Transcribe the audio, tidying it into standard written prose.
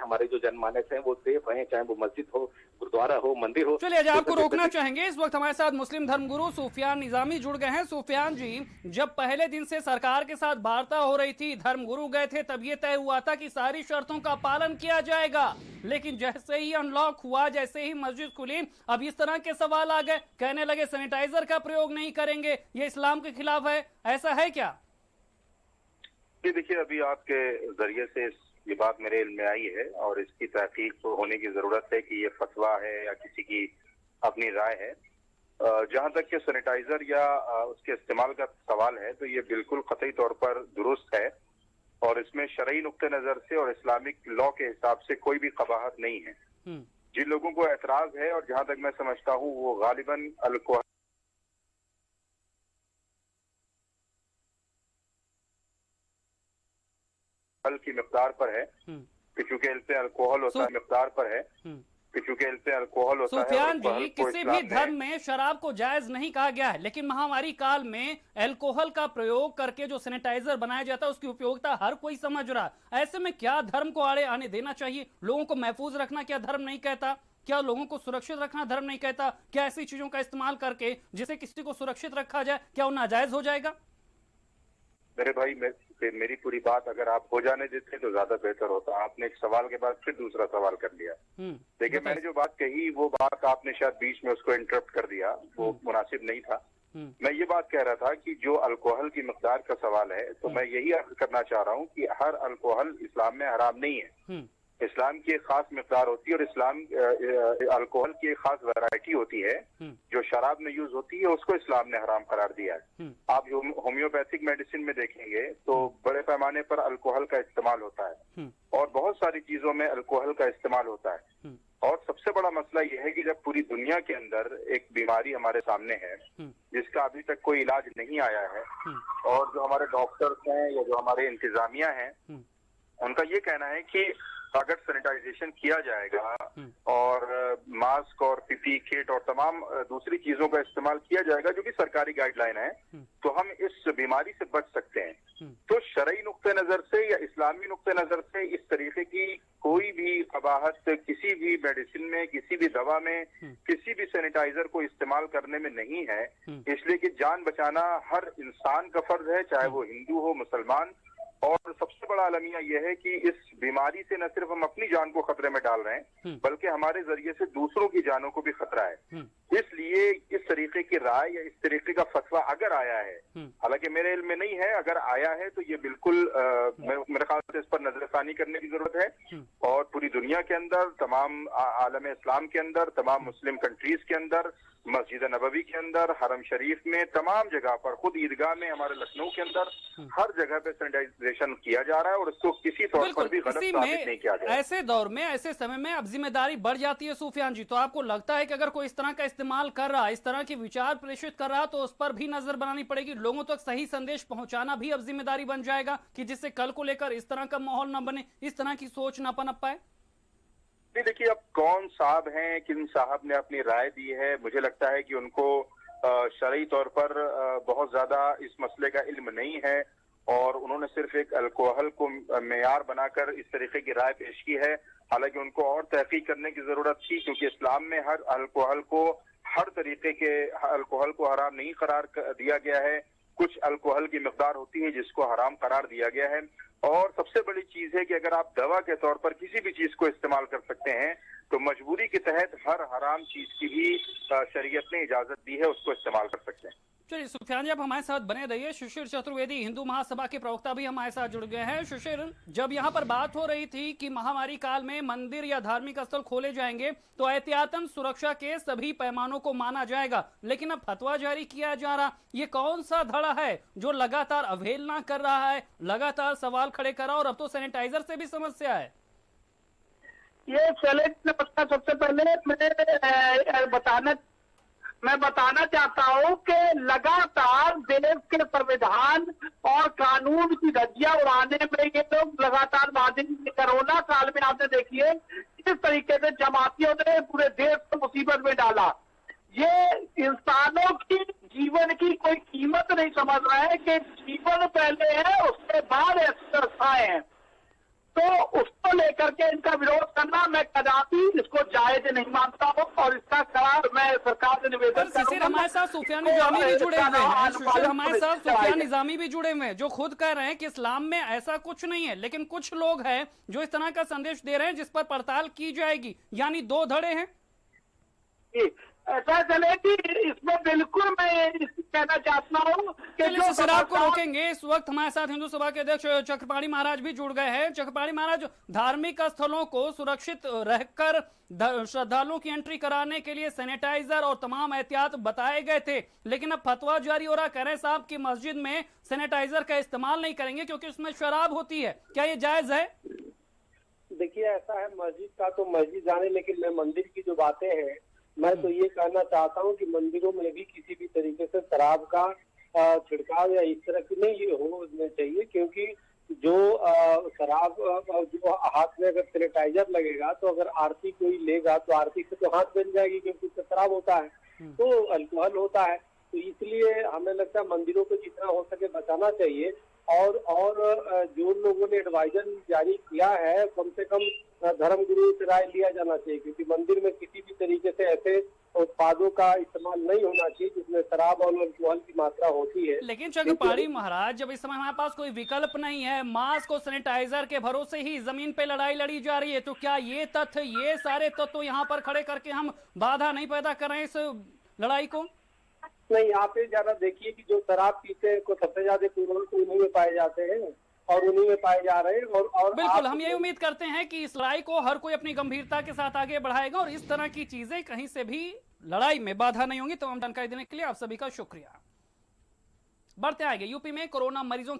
हमारे जो जनमानस हैं वो सेफ हैं, चाहे वो मस्जिद हो, गुरुद्वारा हो, मंदिर हो। चलिए आपको रोकना चाहेंगे। इस वक्त हमारे साथ मुस्लिम धर्मगुरु सूफियान निजामी जुड़ गए हैं। सूफियान जी, जब पहले दिन से सरकार के साथ वार्ता हो रही थी, धर्मगुरु गए थे, तब ये तय हुआ था कि सारी शर्तों का पालन किया जाएगा, लेकिन जैसे ही अनलॉक हुआ, जैसे ही मस्जिद खुली, अब इस तरह के सवाल आ गए, कहने लगे सैनिटाइजर का प्रयोग नहीं करेंगे, ये इस्लाम के खिलाफ है। ऐसा है क्या? ये देखिए, अभी आपके जरिए से ये बात मेरे इल्म में आई है और इसकी तहकीक तो होने की जरूरत है कि ये फतवा है या किसी की अपनी राय है। जहां तक कि सैनिटाइजर या उसके इस्तेमाल का सवाल है तो ये बिल्कुल कतई तौर पर दुरुस्त है और इसमें शरई नुक्ते नजर से और इस्लामिक लॉ के हिसाब से कोई भी कबाहत नहीं है। जिन लोगों को एतराज है, और जहां तक मैं समझता हूँ, वो गालिबन अल्कोहल की मिकदार पर है कि चूंकि इसमें अल्कोहल होता है, मिकदार पर है कि चूंकि इसमें अल्कोहल होता है। सूफियान जी, किसी भी धर्म में शराब को जायज नहीं कहा गया है, लेकिन महामारी काल में अल्कोहल का प्रयोग करके जो सैनिटाइजर बनाया जाता है उसकी उपयोगिता हर कोई समझ रहा है। ऐसे में क्या धर्म को आड़े आने देना चाहिए? लोगों को महफूज रखना क्या धर्म नहीं कहता? क्या लोगों को सुरक्षित रखना धर्म नहीं कहता? क्या ऐसी चीजों का इस्तेमाल करके जिसे किसी को सुरक्षित रखा जाए, क्या वो नाजायज हो जाएगा? मेरे भाई, मेरी पूरी बात अगर आप हो जाने देते तो ज्यादा बेहतर होता। आपने एक सवाल के बाद फिर दूसरा सवाल कर लिया। देखिए, मैंने जो बात कही वो बात आपने शायद बीच में उसको इंटरप्ट कर दिया, वो मुनासिब नहीं था। मैं ये बात कह रहा था कि जो अल्कोहल की मिकदार का सवाल है, तो मैं यही अर्ज करना चाह रहा हूँ कि हर अल्कोहल इस्लाम में हराम नहीं है। इस्लाम की एक खास मिकदार होती है और इस्लाम अल्कोहल की एक खास वैरायटी होती है जो शराब में यूज होती है, उसको इस्लाम ने हराम करार दिया है। आप होम्योपैथिक मेडिसिन में देखेंगे तो बड़े पैमाने पर अल्कोहल का इस्तेमाल होता है और बहुत सारी चीजों में अल्कोहल का इस्तेमाल होता है। और सबसे बड़ा मसला यह है कि जब पूरी दुनिया के अंदर एक बीमारी हमारे सामने है जिसका अभी तक कोई इलाज नहीं आया है, और जो हमारे डॉक्टर्स हैं या जो हमारे इंतजामिया हैं, उनका ये कहना है कि अगर सैनिटाइजेशन किया जाएगा और मास्क और पीपी किट और तमाम दूसरी चीजों का इस्तेमाल किया जाएगा जो कि सरकारी गाइडलाइन है, तो हम इस बीमारी से बच सकते हैं। तो शरई नुक्ते नजर से या इस्लामी नुक्ते नजर से इस तरीके की कोई भी कबाहत किसी भी मेडिसिन में, किसी भी दवा में, किसी भी सैनिटाइजर को इस्तेमाल करने में नहीं है। इसलिए कि जान बचाना हर इंसान का फर्ज है, चाहे वो हिंदू हो, मुसलमान। और सबसे बड़ा अलमिया यह है कि इस बीमारी से न सिर्फ हम अपनी जान को खतरे में डाल रहे हैं, बल्कि हमारे जरिए से दूसरों की जानों को भी खतरा है। इसलिए इस तरीके की राय या इस तरीके का फतवा अगर आया है, हालांकि मेरे इल्म में नहीं है, अगर आया है तो ये बिल्कुल मेरे ख्याल से इस पर नजरसानी करने की जरूरत है। और पूरी दुनिया के अंदर, तमाम आलम इस्लाम के अंदर, तमाम मुस्लिम कंट्रीज के अंदर, मस्जिद नबवी के अंदर, हरम शरीफ में, तमाम जगह पर, खुद ईदगाह में, हमारे लखनऊ के अंदर, हर जगह पे सैनिटाइजेशन किया जा रहा है और उसको किसी तौर पर भी गलत साबित नहीं किया गया। ऐसे दौर में, ऐसे समय में अब जिम्मेदारी बढ़ जाती है सूफियान जी। तो आपको लगता है कि अगर कोई इस तरह का इस्तेमाल कर रहा है, इस तरह के विचार प्रेषित कर रहा है, तो उस पर भी नजर बनानी पड़ेगी, लोगों तक सही संदेश पहुंचाना भी अब जिम्मेदारी बन जाएगा, कि जिससे कल को लेकर इस तरह का माहौल न बने, इस तरह की सोच न पनप पाए? देखिए, अब कौन साहब हैं, किन साहब ने अपनी राय दी है, मुझे लगता है कि उनको शरई तौर पर बहुत ज्यादा इस मसले का इल्म नहीं है और उन्होंने सिर्फ एक अल्कोहल को मेयार बनाकर इस तरीके की राय पेश की है। हालांकि उनको और तहकीक करने की जरूरत थी, क्योंकि इस्लाम में हर अल्कोहल को, हर तरीके के अल्कोहल को हराम नहीं करार दिया गया है। कुछ अल्कोहल की मिकदार होती है जिसको हराम करार दिया गया है। और सबसे बड़ी चीज है कि अगर आप दवा के तौर पर किसी भी चीज को इस्तेमाल कर सकते हैं, तो मजबूरी के तहत हर हराम चीज की भी शरीयत ने इजाजत दी है, उसको इस्तेमाल कर सकते हैं। चलिए सूफियान जी, आप हमारे साथ बने रहिए। शिशिर चतुर्वेदी, हिंदू महासभा के प्रवक्ता भी हमारे साथ जुड़ गए हैं। शिशिर, जब यहाँ पर बात हो रही थी कि महामारी काल में मंदिर या धार्मिक स्थल खोले जाएंगे तो एहतियातन सुरक्षा के सभी पैमानों को माना जाएगा, लेकिन अब फतवा जारी किया जा रहा, ये कौन सा धड़ा है जो लगातार अवहेलना कर रहा है, लगातार सवाल खड़े कर रहा है, और अब तो सैनिटाइजर से भी समस्या है? ये सबसे पहले मैं बताना चाहता हूं कि लगातार देश के संविधान और कानून की धज्जियां उड़ाने में ये लोग लगातार माध्यम, कोरोना काल में आपने देखिए किस तरीके से जमातियों ने पूरे देश को मुसीबत में डाला। ये इंसानों की जीवन की कोई कीमत नहीं समझ रहे हैं कि जीवन पहले है, उसके बाद ऐसी व्यवस्थाएं हैं। तो उसको लेकर के इनका विरोध करना मैं कदापि इसको जायज नहीं मानता हूँ और इसका करार मैं सरकार से निवेदन शिशिर, हमारे साथ सुफियान निजामी भी जुड़े हुए हैं। शिशिर, हमारे साथ सुफियान निजामी भी जुड़े हुए हैं जो खुद कह रहे हैं कि इस्लाम में ऐसा कुछ नहीं है, लेकिन कुछ लोग हैं जो इस तरह का संदेश दे रहे हैं जिस पर पड़ताल की जाएगी, यानी दो धड़े हैं। ऐसा चले कि इसमें बिल्कुल मैं कहना चाहता हूँ कि जो शराब को रोकेंगे। इस वक्त हमारे साथ हिंदू सभा के अध्यक्ष चक्रपाणी महाराज भी जुड़ गए हैं। चक्रपाणी महाराज, धार्मिक स्थलों को सुरक्षित रहकर श्रद्धालुओं की एंट्री कराने के लिए सैनिटाइजर और तमाम एहतियात बताए गए थे, लेकिन अब फतवा जारी हो रहा, कह रहे साहब की मस्जिद में सैनिटाइजर का इस्तेमाल नहीं करेंगे क्योंकि उसमें शराब होती है। क्या ये जायज है? देखिए, ऐसा है, मस्जिद का तो मस्जिद जाने, लेकिन मैं मंदिर की जो बातें हैं, मैं तो ये कहना चाहता हूँ कि मंदिरों में भी किसी भी तरीके से शराब का छिड़काव या इस तरह की नहीं होना चाहिए, क्योंकि जो शराब जो हाथ में अगर सैनिटाइजर लगेगा तो अगर आरती कोई लेगा तो आरती से तो हाथ बन जाएगी, क्योंकि उससे शराब होता है तो अल्कोहल होता है। तो इसलिए हमें लगता है मंदिरों को जितना हो सके बचाना चाहिए। और जो लोगों ने एडवाइजर जारी किया है, कम से कम धर्मगुरु से राय लिया जाना चाहिए, क्योंकि मंदिर में किसी भी तरीके से ऐसे उत्पादों का इस्तेमाल नहीं होना चाहिए जिसमें शराब और अल्कोहल की मात्रा होती है। लेकिन चक्रपाणी महाराज, जब इस समय हमारे पास कोई विकल्प नहीं है, मास्क और सैनिटाइजर के भरोसे ही जमीन पे लड़ाई लड़ी जा रही है, तो क्या ये तथ्य, ये सारे तत्व यहाँ पर खड़े करके हम बाधा नहीं पैदा कर रहे हैं इस लड़ाई को? नहीं, आप ये ज्यादा देखिए कि जो शराब पीते को सबसे ज्यादा उन्हीं में पाए जाते हैं और उन्हीं में पाए जा रहे हैं। और बिल्कुल, हम यही उम्मीद करते हैं कि इस लड़ाई को हर कोई अपनी गंभीरता के साथ आगे बढ़ाएगा और इस तरह की चीजें कहीं से भी लड़ाई में बाधा नहीं होंगी। तमाम जानकारी देने के लिए आप सभी का शुक्रिया। बढ़ते आगे, यूपी में कोरोना मरीजों